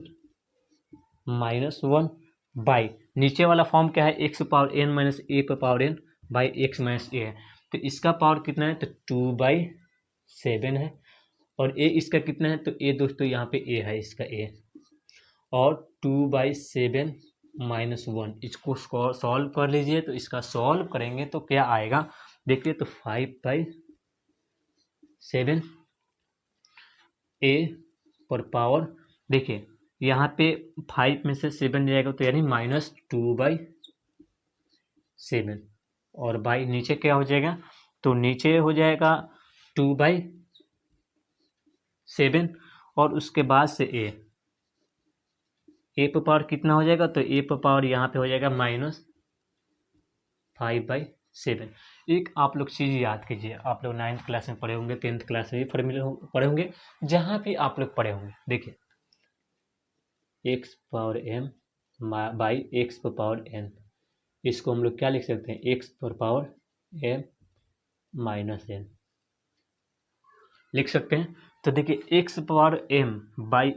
-1 बाई, नीचे वाला फॉर्म क्या है, x power n minus a power n by x minus a है, तो इसका पावर कितना है, तो 2/7 है, और a इसका कितना है, तो a दोस्तों यहाँ पे a है, इसका a, और 2/7 -1, इसको सॉल्व कर लीजिए। तो इसका सॉल्व करेंगे तो क्या आएगा, देखिए, तो 5/7 a पर पावर, देखिए यहाँ पे 5 में से 7 जाएगा, तो यानी -2/7, और बाई नीचे क्या हो जाएगा, तो नीचे हो जाएगा 2/7, और उसके बाद से ए पर पावर कितना हो जाएगा, तो ए पर पावर यहाँ पे हो जाएगा -5/7। एक आप लोग चीज़ याद कीजिए, आप लोग 9th क्लास में पढ़े होंगे, 10th क्लास में भी पढ़े होंगे, जहाँ भी आप लोग पढ़े होंगे, देखिए x power m by x पर पावर n, इसको हम लोग क्या लिख सकते हैं, x पर पावर m माइनस n लिख सकते हैं। तो देखिए x power m by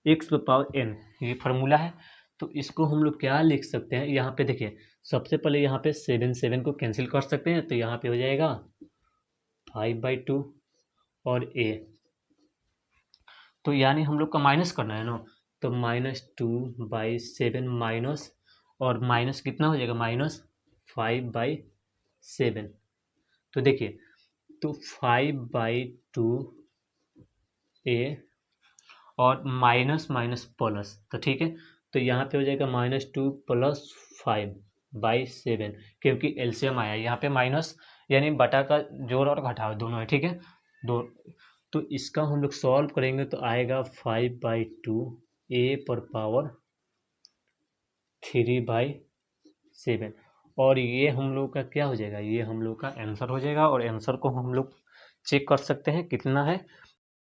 x पर पावर n, ये फार्मूला है, तो इसको हम लोग क्या लिख सकते हैं, यहाँ पे देखिए सबसे पहले यहाँ पे 7 को कैंसिल कर सकते हैं, तो यहाँ पे हो जाएगा 5/2 और a, तो यानी हम लोग का माइनस करना है ना, तो -2/7 माइनस, और माइनस कितना हो जाएगा, -5/7। तो देखिए, तो 5/2 और माइनस माइनस प्लस, तो ठीक है, तो यहाँ पे हो जाएगा -2 + 5/7, क्योंकि एलसीएम आया यहाँ पे माइनस, यानी बटा का जोड़ और घटाव दोनों है, ठीक है। दो, तो इसका हम लोग सॉल्व करेंगे तो आएगा 5/2 a⁻3/7, और ये हम लोग का क्या हो जाएगा, ये हम लोग का आंसर हो जाएगा। और आंसर को हम लोग चेक कर सकते हैं कितना है,